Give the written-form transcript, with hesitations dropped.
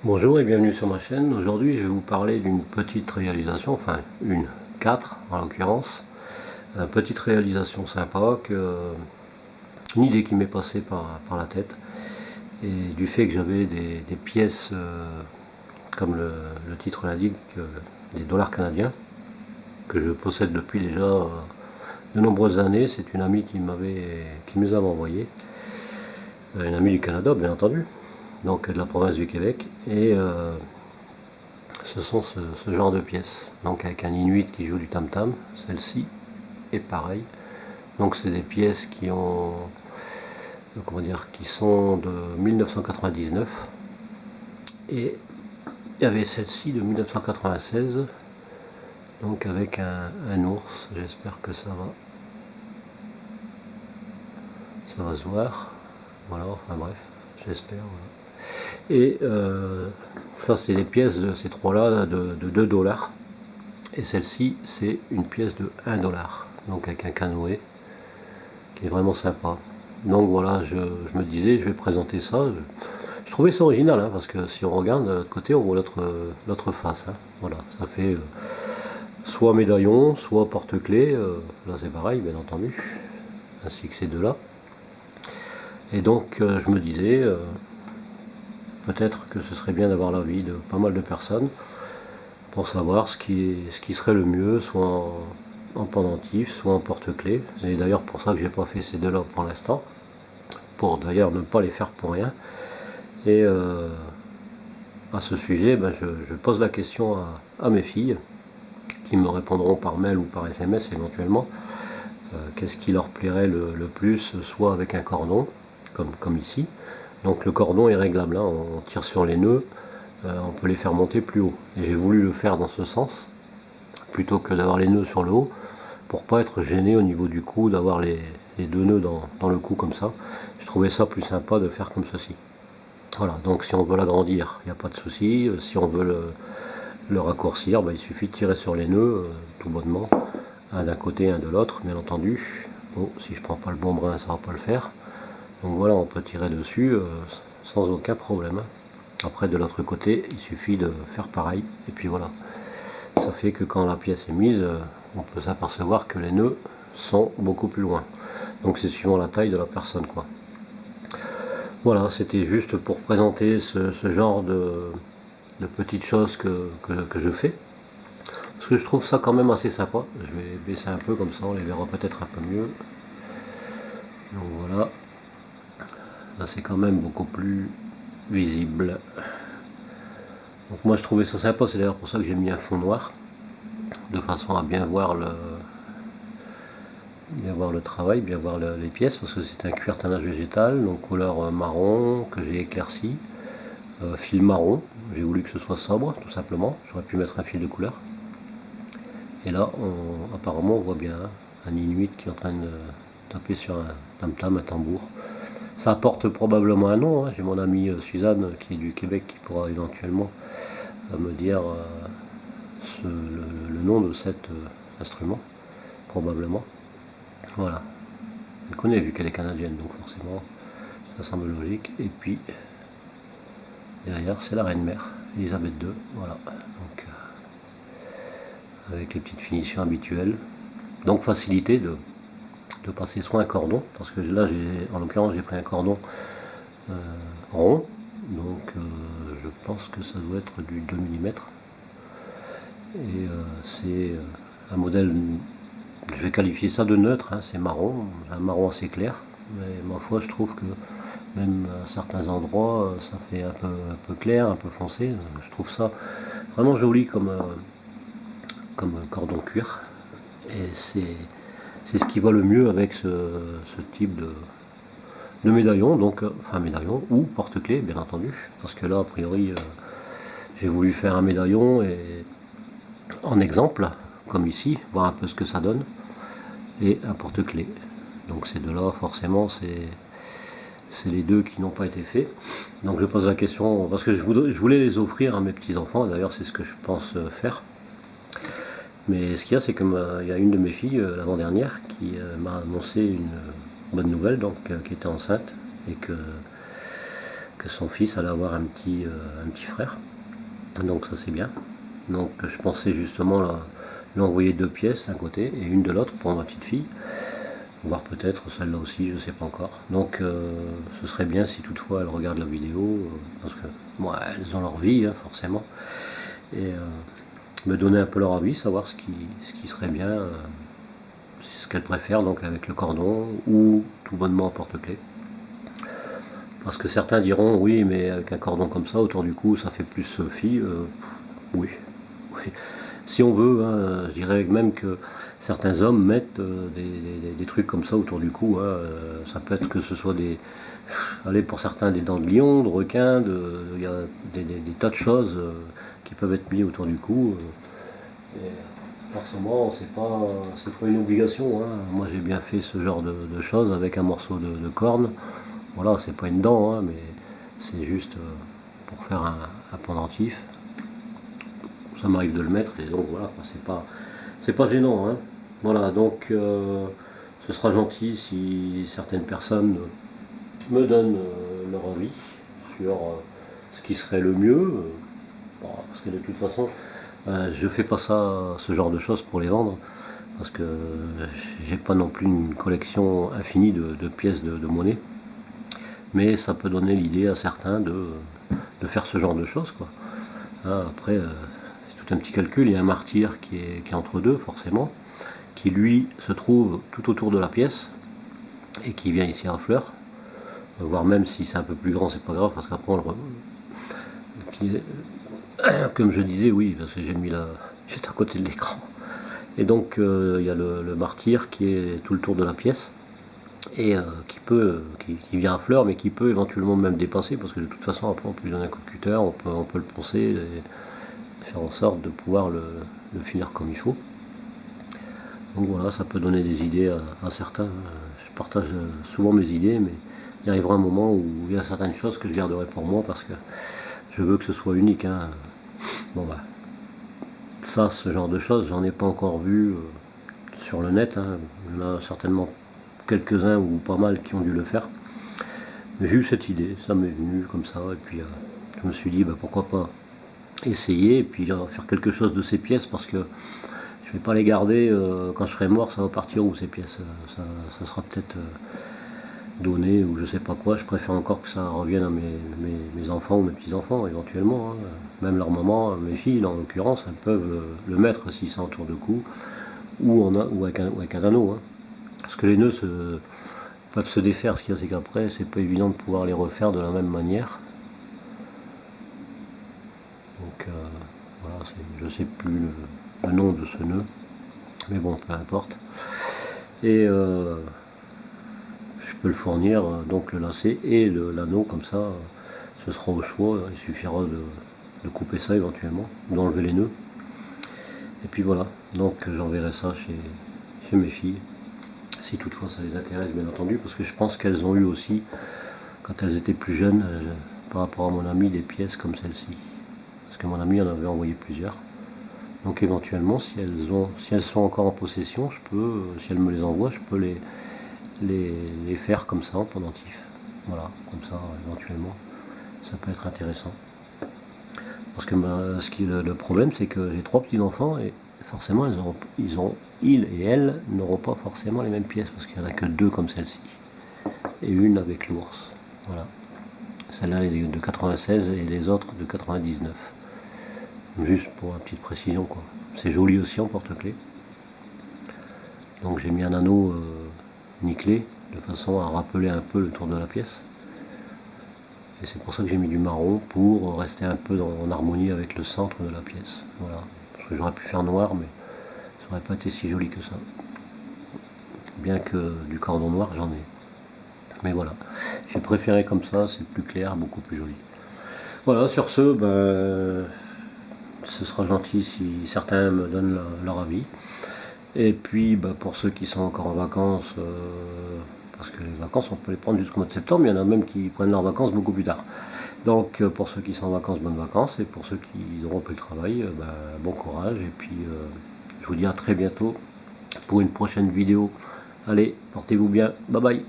Bonjour et bienvenue sur ma chaîne. Aujourd'hui je vais vous parler d'une petite réalisation, enfin quatre en l'occurrence. Une petite réalisation sympa, une idée qui m'est passée par la tête. Et du fait que j'avais des pièces, comme le titre l'indique, des dollars canadiens, que je possède depuis déjà de nombreuses années. C'est une amie qui me les avait envoyés. Une amie du Canada bien entendu, donc de la province du Québec. Et ce sont ce genre de pièces, donc avec un Inuit qui joue du tam-tam, celle-ci est pareil. Donc c'est des pièces qui ont, comment dire, qui sont de 1999, et il y avait celle-ci de 1996, donc avec un ours. J'espère que ça va se voir. Voilà, enfin bref, j'espère. Voilà. Et ça c'est des pièces de ces trois-là de 2 dollars. Et celle-ci, c'est une pièce de 1 dollar, donc avec un canoë, qui est vraiment sympa. Donc voilà, je me disais, je vais présenter ça. Je trouvais ça original, hein, parce que si on regarde de l'autre côté, on voit l'autre face. Hein. Voilà, ça fait soit médaillon, soit porte-clés. Là c'est pareil, bien entendu, ainsi que ces deux-là. Et donc je me disais, peut-être que ce serait bien d'avoir l'avis de pas mal de personnes, pour savoir ce qui serait le mieux, soit en pendentif, soit en porte-clés. C'est d'ailleurs pour ça que j'ai pas fait ces deux-là pour l'instant, pour d'ailleurs ne pas les faire pour rien. Et à ce sujet, je pose la question à mes filles, qui me répondront par mail ou par SMS éventuellement. Qu'est-ce qui leur plairait le plus, soit avec un cordon, comme ici. Donc le cordon est réglable, hein, on tire sur les nœuds. On peut les faire monter plus haut. Et j'ai voulu le faire dans ce sens, plutôt que d'avoir les nœuds sur le haut, pour pas être gêné au niveau du cou, d'avoir les deux nœuds dans le cou comme ça. Je trouvais ça plus sympa de faire comme ceci. Voilà, donc si on veut l'agrandir, il n'y a pas de souci. Si on veut le raccourcir, il suffit de tirer sur les nœuds, tout bonnement, un d'un côté, un de l'autre, bien entendu. Bon, si je prends pas le bon brin, ça va pas le faire. Donc voilà, on peut tirer dessus sans aucun problème. Après de l'autre côté, il suffit de faire pareil, et puis voilà. Ça fait que quand la pièce est mise, on peut s'apercevoir que les nœuds sont beaucoup plus loin. Donc c'est suivant la taille de la personne, quoi. Voilà, c'était juste pour présenter ce genre de petites choses que je fais. Parce que je trouve ça quand même assez sympa. Je vais baisser un peu, comme ça on les verra peut-être un peu mieux. Donc voilà. Là c'est quand même beaucoup plus visible. Donc moi je trouvais ça sympa, c'est d'ailleurs pour ça que j'ai mis un fond noir, de façon à bien voir le travail, bien voir les pièces, parce que c'est un cuir tannage végétal, donc couleur marron, que j'ai éclairci, fil marron. J'ai voulu que ce soit sobre, tout simplement. J'aurais pu mettre un fil de couleur. Et là, apparemment, on voit bien un Inuit qui est en train de taper sur un tam-tam, un tambour. Ça apporte probablement un nom, hein. J'ai mon amie Suzanne qui est du Québec, qui pourra éventuellement me dire le nom de cet instrument, probablement. Voilà. Elle connaît vu qu'elle est canadienne, donc forcément ça semble logique. Et puis derrière c'est la reine mère, Elisabeth II, voilà. Donc avec les petites finitions habituelles. Donc facilité de passer soit un cordon, parce que là en l'occurrence j'ai pris un cordon rond, donc je pense que ça doit être du 2 mm. Et c'est un modèle, je vais qualifier ça de neutre, hein, c'est marron, un marron assez clair, mais ma foi je trouve que même à certains endroits ça fait un peu clair, un peu foncé. Je trouve ça vraiment joli comme cordon cuir, et c'est ce qui va le mieux avec ce type de médaillon, donc enfin médaillon ou porte-clés bien entendu, parce que là a priori j'ai voulu faire un médaillon et en exemple, comme ici, voir un peu ce que ça donne, et un porte-clés. Donc ces deux-là, forcément, c'est les deux qui n'ont pas été faits. Donc je pose la question, parce que je voulais les offrir à mes petits-enfants, d'ailleurs c'est ce que je pense faire. Mais ce qu'il y a, c'est qu'il y a une de mes filles, l'avant-dernière, qui m'a annoncé une bonne nouvelle, donc qui était enceinte, et que que son fils allait avoir un petit frère. Donc ça c'est bien. Donc je pensais justement lui envoyer 2 pièces d'un côté et une de l'autre pour ma petite fille. Voire peut-être celle-là aussi, je sais pas encore. Donc ce serait bien si toutefois elles regardent la vidéo, parce que bon, elles ont leur vie, hein, forcément. Et me donner un peu leur avis, savoir ce qui serait bien, ce qu'elles préfèrent, donc avec le cordon ou tout bonnement en porte-clés. Parce que certains diront oui, mais avec un cordon comme ça autour du cou, ça fait plus fille. Oui. Oui. Si on veut, hein, je dirais même que certains hommes mettent des trucs comme ça autour du cou. Hein, ça peut être que ce soit allez, pour certains des dents de lion, de requin, il y a des tas de choses qui peuvent être mis autour du cou. Et forcément, c'est pas une obligation. Hein. Moi, j'ai bien fait ce genre de choses avec un morceau de corne. Voilà, c'est pas une dent, hein, mais c'est juste pour faire un pendentif. Ça m'arrive de le mettre et donc voilà, c'est pas gênant. Hein. Voilà, donc ce sera gentil si certaines personnes me donnent leur avis sur ce qui serait le mieux. Bon, parce que de toute façon, je fais pas ce genre de choses pour les vendre. Parce que j'ai pas non plus une collection infinie de pièces de monnaie. Mais ça peut donner l'idée à certains de faire ce genre de choses, quoi. Hein, après, c'est tout un petit calcul. Il y a un martyr qui est entre deux, forcément, qui lui se trouve tout autour de la pièce et qui vient ici à fleur. Voire même si c'est un peu plus grand, c'est pas grave, parce qu'après on le comme je disais, oui, parce que j'étais à côté de l'écran. Et donc il y a le martyr qui est tout le tour de la pièce et qui vient à fleur, mais qui peut éventuellement même dépasser, parce que de toute façon après on peut lui donner un coup de cutter, on peut le poncer et faire en sorte de pouvoir le finir comme il faut. Donc voilà, ça peut donner des idées à certains. Je partage souvent mes idées, mais il arrivera un moment où il y a certaines choses que je garderai pour moi parce que je veux que ce soit unique. Hein. Bon bah, ça, ce genre de choses, j'en ai pas encore vu sur le net. Hein. Il y en a certainement quelques-uns ou pas mal qui ont dû le faire. Mais j'ai eu cette idée, ça m'est venu comme ça, et puis je me suis dit bah, pourquoi pas essayer et puis faire quelque chose de ces pièces parce que je vais pas les garder quand je serai mort, ça va partir où ces pièces, ça sera peut-être donné ou je sais pas quoi. Je préfère encore que ça revienne à mes enfants ou mes petits-enfants éventuellement. Hein. Même leur maman, mes filles en l'occurrence, elles peuvent le mettre si c'est en tour de cou ou avec un anneau. Hein. Parce que les nœuds peuvent se défaire, ce qu'il y a c'est qu'après c'est pas évident de pouvoir les refaire de la même manière. Donc voilà, je sais plus le nom de ce nœud, mais bon, peu importe. Et je peux le fournir, donc le lacet et l'anneau, comme ça, ce sera au choix, il suffira de couper ça éventuellement, d'enlever les nœuds. Et puis voilà, donc j'enverrai ça chez mes filles, si toutefois ça les intéresse bien entendu, parce que je pense qu'elles ont eu aussi, quand elles étaient plus jeunes, par rapport à mon ami, des pièces comme celle-ci. Parce que mon ami en avait envoyé plusieurs. Donc éventuellement, si elles sont encore en possession, si elles me les envoient, je peux les faire comme ça en pendentif. Voilà, comme ça éventuellement, ça peut être intéressant. Parce que le problème, c'est que j'ai 3 petits-enfants et forcément, ils et elles n'auront pas forcément les mêmes pièces parce qu'il n'y en a que 2 comme celle-ci et une avec l'ours. Voilà. Celle-là est de 96 et les autres de 99. Juste pour une petite précision, quoi. C'est joli aussi en porte-clés. Donc j'ai mis un anneau nickelé de façon à rappeler un peu le tour de la pièce. Et c'est pour ça que j'ai mis du marron pour rester un peu en harmonie avec le centre de la pièce. Voilà. Parce que j'aurais pu faire noir, mais ça n'aurait pas été si joli que ça. Bien que du cordon noir, j'en ai. Mais voilà. J'ai préféré comme ça, c'est plus clair, beaucoup plus joli. Voilà, sur ce, ce sera gentil si certains me donnent leur avis. Et puis pour ceux qui sont encore en vacances, parce que les vacances on peut les prendre jusqu'au mois de septembre, il y en a même qui prennent leurs vacances beaucoup plus tard. Donc pour ceux qui sont en vacances, bonnes vacances, et pour ceux qui auront repris le travail, bon courage, et puis je vous dis à très bientôt pour une prochaine vidéo. Allez, portez-vous bien, bye bye.